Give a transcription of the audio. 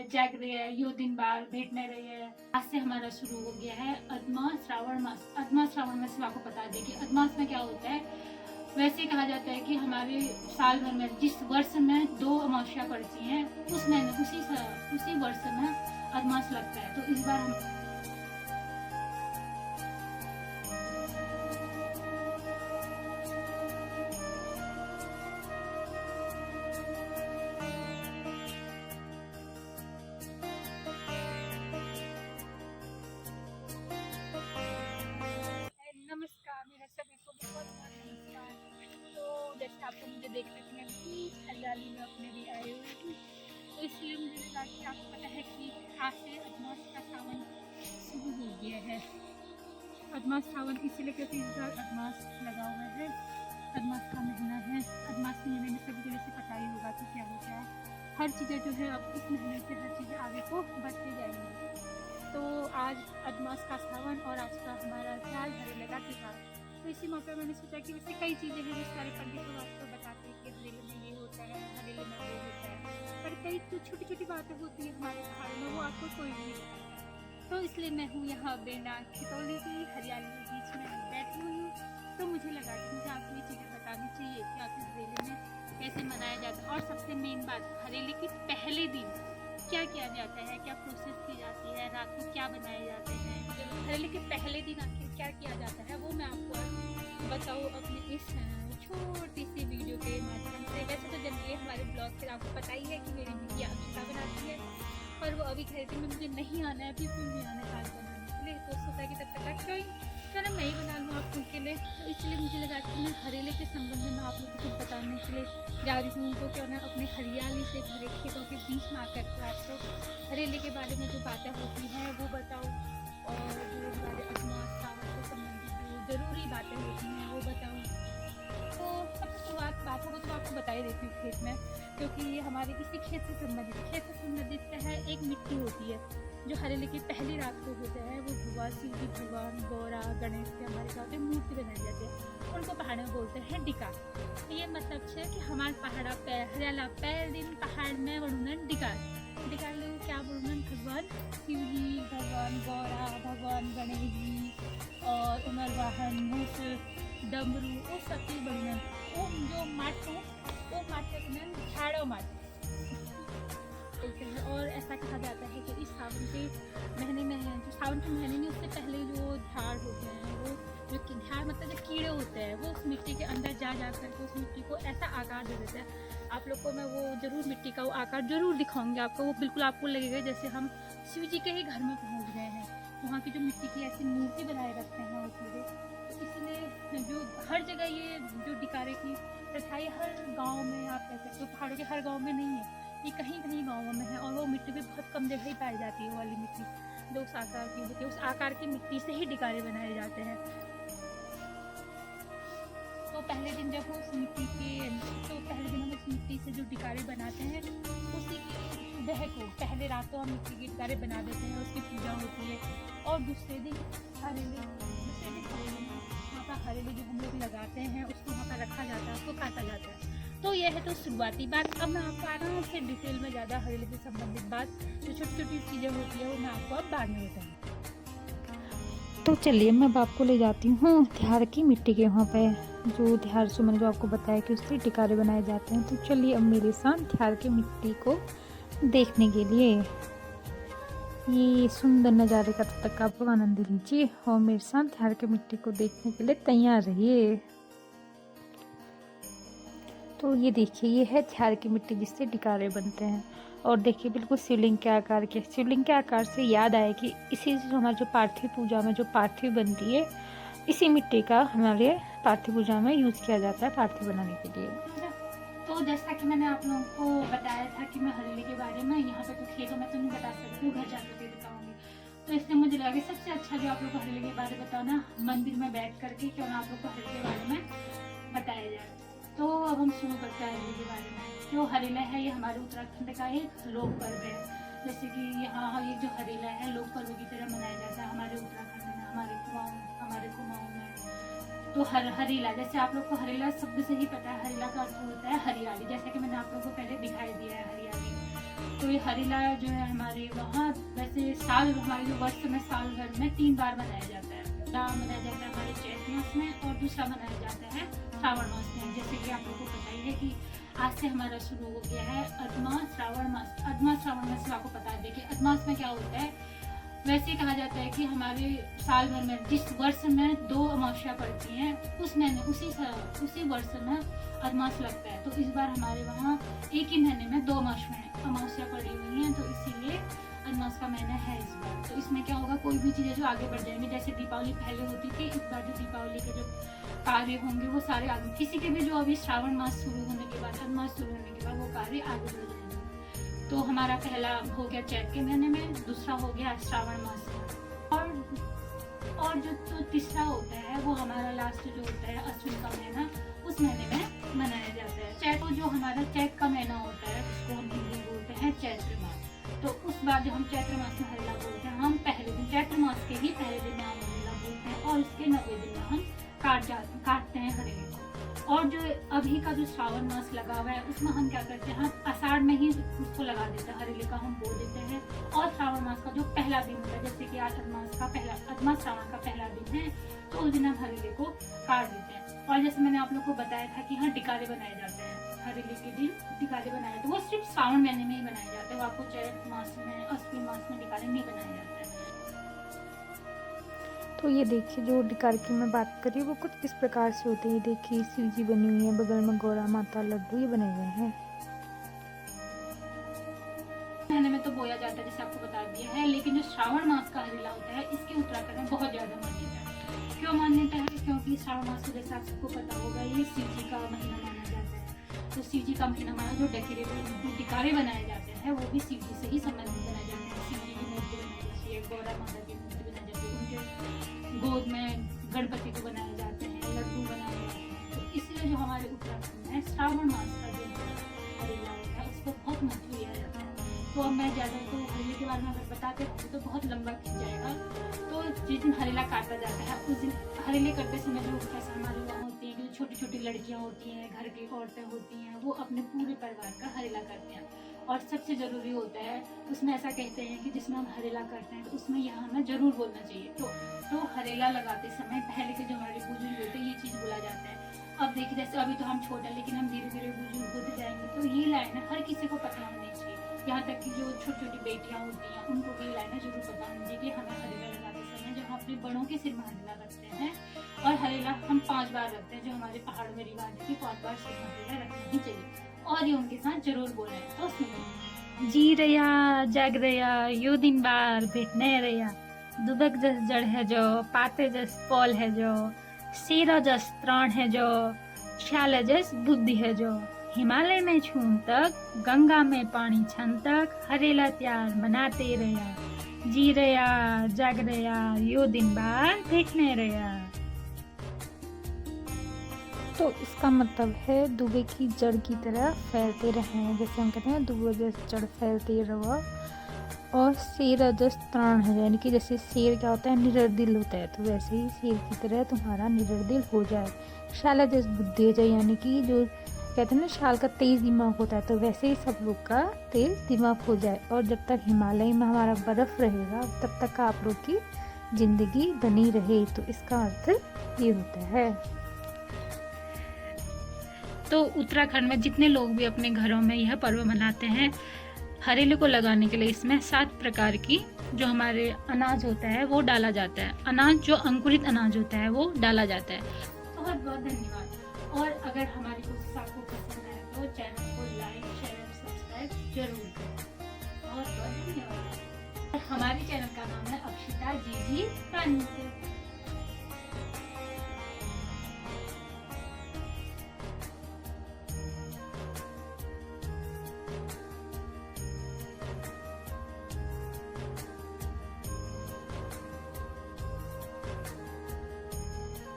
है, जाग रही है, यो दिन बार भेंट नहीं रही है। आज से हमारा शुरू हो गया है अदमा श्रावण मास। अदमा श्रावण मास आपको बता दें कि अदमास में क्या होता है। वैसे कहा जाता है कि हमारे साल भर में जिस वर्ष में 2 अमावस्या पड़ती हैं उस महीने उसी वर्ष में अदमास लगता है। तो इस बार हम नमस्कार, मेरा सभी को बहुत बहुत नमस्कार। तो जैसे आपको मुझे देख रहे थे, मैं बीच हरियाली में अपने भी आई हुई हूँ। तो इसलिए मुझे लगा कि आपको पता है कि आज से अदमास का सावन शुरू हो गया है। अदमास सावन इसीलिए क्योंकि इस बार अदमास लगा हुआ है, अदमास का महीना है। अदमास महीने में सभी को जैसे पता ही होगा कि क्या होता है। हर चीज़ें जो है अब इस महीने से हर चीज़ें आगे को बढ़ती जाएंगी। तो आज अदमास का सावन और आज का हमारा साल हरेले का त्योहार। तो इसी मौके मैंने सोचा कि वैसे कई चीज़ें हैं जो सारे पंडित लोग आपको बताते हैं कि हरेले में ये होता है, हरेले में वो होता है, पर कई जो छोटी छोटी बातें होती है हमारे पहाड़ में वो आपको कोई नहीं बताता। तो इसलिए मैं हूँ यहाँ बेना खितौली की हरियाली के बीच में बैठी हुई हूँ। तो मुझे लगा कि मुझे आपको ये चीज़ें बतानी चाहिए कि आखिर हरेले में कैसे मनाया जाता है। और सबसे मेन बात, हरेले के पहले दिन क्या किया जाता है, क्या प्रोसेस की जाती है, रात को क्या बनाए जाते हैं, हरेले के पहले दिन आखिर क्या किया जाता है, वो मैं आपको बताऊँ अपने इस छोटी सी वीडियो के माध्यम से। वैसे तो जनरली हमारे ब्लॉग से आपको पता ही है कि मेरी बिटिया अक्षता बनाती है, पर वो अभी कहती है मुझे नहीं आना है, अभी क्यों नहीं आना है आज बनाने के लिए। तो सोचा कि तब तक क्यों मैं ही बना लूँ आप उनके लिए। तो इसलिए मुझे लगा कि मैं हरेले के संबंध में आप लोगों को बताने के लिए जा रही हूँ। उनको क्यों ना अपने हरियाली से भरे खेतों के बीच में आकर के आपको हरेले के बारे में जो बातें होती हैं वो बताऊँ, और जो हमारे अदमास सावन से संबंधित जो ज़रूरी बातें होती हैं वो बताऊँ। तो सबसे शुरुआत बात होगा तो आपको बता ही देती हूँ खेत में, क्योंकि ये हमारे किसी खेत से संबंधित है। एक मिट्टी होती है जो हरेले की पहली रात को होता है। वो भगवान शिव जी, भगवान गौरा, गणेश के हमारे गाँव में मूर्ति बनाई जाती है। उनको पहाड़ में बोलते हैं डिका। तो ये मतलब है कि हमारे पहाड़ा पे हरियाला पहले दिन पहाड़ में वरुणन डिकार लोग क्या वरुणन भगवान शिव जी, भगवान गौरा, भगवान गणेश जी और उमर वाहन मूस डमरू वो सब चीज़ वरुणन। वो जो माट है वो माट का झाड़ो माट बोलते हैं। और ऐसा कहा जाता है कि इस सावन के महीने में जो सावन के महीने में उससे पहले जो झाड़ होते हैं, वो जो झाड़ मतलब जो कीड़े होते हैं, वो उस मिट्टी के अंदर जा करके उस मिट्टी को ऐसा आकार दे देते हैं। आप लोग को मैं वो जरूर मिट्टी का वो आकार जरूर दिखाऊंगी आपको। वो बिल्कुल आपको लगेगा जैसे हम शिव जी के ही घर में पहुँच गए हैं। वहाँ की जो मिट्टी की ऐसी मूर्ति बनाए रखते हैं वो कीड़े। तो इसलिए जो हर जगह ये जो डिकारे की प्रथा हर गाँव में आप कह सकते हो, पहाड़ों के हर गाँव में नहीं है, ये कहीं कहीं गाँवों में है। और वो मिट्टी भी बहुत कम जगह ही पाई जाती है। वो वाली मिट्टी जो उस आकार की होती है, उस आकार की मिट्टी से ही डिकारे बनाए जाते हैं। तो पहले दिन जब वो उस मिट्टी के पहले दिन हम उस मिट्टी से जो डिकारे बनाते हैं, उसी की सुबह को पहले रात को हम मिट्टी के डिकारे बना देते हैं, उसकी पूजा होती है। और दूसरे दिन हरेले वहाँ पर हरेले जो हम लोग लगाते हैं उसको वहाँ पर रखा जाता है, उसको काटा जाता है। तो यह है तो शुरुआती बात। अब मैं आपको आराम से डिटेल में ज़्यादा हरेले से संबंधित बात जो छोटी छोटी चीज़ें होती है वो मैं आपको अब बाद में बताऊँगी। तो चलिए मैं अब आपको ले जाती हूँ तिहार की मिट्टी के वहाँ पे, जो तिहार से मैंने जो आपको बताया कि उससे टिकारे बनाए जाते हैं। तो चलिए अब मेरे साथ तिहार की मिट्टी को देखने के लिए ये सुंदर नज़ारे का तब तक आप आनंद लीजिए और मेरे साथ तिहार की मिट्टी को देखने के लिए तैयार रहिए। तो ये देखिए, ये है तिहार की मिट्टी जिससे टिकारे बनते हैं। और देखिए बिल्कुल शिवलिंग के आकार के। शिवलिंग के आकार से याद आया कि इसी से हमारी जो पार्थिव पूजा में जो पार्थिव बनती है, इसी मिट्टी का हमारे पार्थिव पूजा में यूज़ किया जाता है पार्थिव बनाने के लिए। तो जैसा कि मैंने आप लोगों को बताया था कि मैं हरेले के बारे में यहाँ पे तो खेतों में तो नहीं बता सकती हूँ, घर जाकर के बताऊँगी। तो इसलिए मुझे लगा सबसे अच्छा जो आप लोग को हरेले के बारे में बताना, मंदिर में बैठ करके क्यों ना आप लोग को हरेले के बारे में बताया जाए। तो अब हम शुरू करते हैं हरेले के बारे में। जो हरेला है ये हमारे उत्तराखंड का एक लोक पर्व है। जैसे कि यहाँ ये जो हरेला है लोक पर्व की तरह मनाया जाता है हमारे उत्तराखंड में, हमारे कुमाऊं में। तो हरेला, जैसे आप लोग को हरेला शब्द से ही पता है, हरेला का अर्थ होता है हरियाली। जैसे कि मैंने आप लोगों को पहले दिखाई दिया है हरियाली। तो ये हरेला जो है हमारे वहाँ वैसे साल हमारे जो वर्ष में साल भर में 3 बार मनाया जाता है। पहला मनाया जाता है हमारे चैत मास में और दूसरा मनाया जाता है श्रावण मास में। जैसे कि आप लोगों को पता ही है कि आज से हमारा शुरू हो गया है अधमा श्रावण मास। अधमा श्रावण मास आपको पता है। देखिए अधमास में क्या होता है, वैसे कहा जाता है कि हमारे साल भर में जिस वर्ष में 2 अमावस्या पड़ती हैं उस महीने उसी वर्ष में अधमास लगता है। तो इस बार हमारे वहाँ एक ही महीने में 2 अमावस्या पड़ी हुई हैं, तो इसीलिए अधमास का महीना है इस बार। तो इसमें क्या होगा, कोई भी चीज़ें जो आगे बढ़ जाएंगी, जैसे दीपावली पहले होती थी, इस बार जो दीपावली के जो कार्य होंगे वो सारे आगे, किसी के भी जो अभी श्रावण मास शुरू होने के बाद अधमास शुरू होने के बाद वो कार्य आगे बढ़ जाएंगे। तो हमारा पहला हो गया चैत के महीने में, दूसरा हो गया श्रावण मास में, और जो तीसरा होता है वो हमारा लास्ट जो होता है अश्विन का महीना, उस महीने में मनाया जाता है। चैत जो हमारा चैत का महीना होता है उसको हम हिंदी बोलते हैं चैत्र मास। तो उस बार जब हम चैत्र मास में हरेला बोलते हैं, हम पहले दिन चैत्र मास के ही पहले दिन में हम हरेला बोलते हैं और उसके 90 दिन में हम काटते हैं हरेले को। और जो अभी का जो श्रावण मास लगा हुआ है उसमें हम क्या करते हैं, हम आषाढ़ में ही उसको लगा देते हैं, हरेले का हम बो देते हैं। और श्रावण मास का जो पहला दिन होता है, जैसे कि आज अधमा श्रावण का पहला दिन है, तो उस दिन हम हरेले को काट देते हैं। और जैसे मैंने आप लोग को बताया था कि हाँ टिकारे बनाए जाते हैं, हरेले के दिन टिकारे बनाए जाते हैं। वो सिर्फ श्रावण महीने में ही बनाए जाते हैं, वो आपको चैत मास में अश्विन मास में टिकारे नहीं बनाए जाते हैं। तो ये देखिए जो टिकार की मैं बात करी वो कुछ इस प्रकार से होते हैं। देखिए शिव जी बनी हुई है, बगल में गौरा माता, लड्डू ये बने हुए हैं। महीने में तो बोया जाता है जैसे आपको बता दिया है, लेकिन जो श्रावण मास का हरेला होता है इसके उत्तराखंड में बहुत ज्यादा मान्यता है। क्यों मान्यता है, क्योंकि श्रावण मास को जैसे आप सबको पता होगा ये शिव जी का महीना माना जाता है। तो शिव जी का महीना माना, जो डेकोरेटेड टिकारे बनाए जाते हैं वो भी शिव जी से ही संबंधित बनाए जाते हैं। शिव जी की मूर्ति बनाई जाती है, गौरा माता की मूर्ति बनाई जाती है, उनके गोद में गणपति को बनाए जाते हैं, लड्डू बनाए जाते हैं। तो इसलिए जो हमारे उत्तराखंड में श्रावण मास का जो हरेला होता है उसको बहुत महत्व दिया जाता है। तो अब मैं ज़्यादा तो हरेले के बारे में अगर बताते रहूँ तो बहुत लंबा खिंच जाएगा। तो जिस दिन हरेला काटा जाता है उस दिन हरेले करते समय जो ऐसा हमारे वहाँ होती है कि छोटी छोटी लड़कियाँ होती हैं, घर की औरतें होती हैं, वो अपने पूरे परिवार का हरेला करते हैं। और सबसे ज़रूरी होता है उसमें ऐसा कहते हैं कि जिसमें हम हरेला करते हैं तो उसमें यह हमें ज़रूर बोलना चाहिए। तो हरेला लगाते समय पहले के जो हमारे बुजुर्ग होते हैं ये चीज़ बोला जाता है। अब देखिए जैसे अभी तो हम छोटे हैं लेकिन हम धीरे धीरे बुजुर्ग होते जाएंगे, तो ये लाइन हर किसी को पता होनी चाहिए। यहाँ तक कि जो छोटी छोटी बेटियाँ होती हैं उनको भी लाइनें जरूर पता होनी चाहिए कि हमें हरेला लगाते समय जो हम अपने बड़ों के सिर में हरेला रखते हैं, और हरेला हम 5 बार रखते हैं, जो हमारे पहाड़ में रिवाज है कि 5 बार सिर में हरेला रखना ही चाहिए, और ये उनके साथ जरूर बोलें। तो सुनिए। जी रया जाग रया यो दिन बार भेटने रया, दुबक जस जड़ है जो, पाते जस पौल है जो, शेरा जस त्राण है जो, श्याल जस बुद्धि है जो, हिमालय में छून तक, गंगा में पानी छन तक, हरेला त्यार मनाते रया, जी रया जाग रया यो दिन बार भेटने रया। तो इसका मतलब है दुबे की जड़ की तरह फैलते रहें, जैसे हम कहते हैं दुबे जैसे जड़ फैलते रहो। और शेर जस त्राण है, यानी कि जैसे शेर क्या होता है निरर्दिल होता है, तो वैसे ही शेर की तरह तुम्हारा निरर्दिल हो जाए। शाला जस बुद्धि हो जाए, यानी कि जो कहते हैं ना शाल का तेज दिमाग होता है, तो वैसे ही सब लोग का तेज दिमाग हो जाए। और जब तक हिमालय में हमारा बर्फ रहेगा तब तक आप लोग की जिंदगी बनी रहे। तो इसका अर्थ ये होता है। तो उत्तराखंड में जितने लोग भी अपने घरों में यह पर्व मनाते हैं, हरेले को लगाने के लिए इसमें 7 प्रकार की जो हमारे अनाज होता है वो डाला जाता है। अनाज जो अंकुरित अनाज होता है वो डाला जाता है। बहुत बहुत धन्यवाद। और अगर हमारी कोशिश आपको पसंद आए तो चैनल को लाइक शेयर और सब्सक्राइब जरूर करें। बहुत बहुत धन्यवाद। हमारे चैनल का नाम है अक्षिता जीजी प्राणी।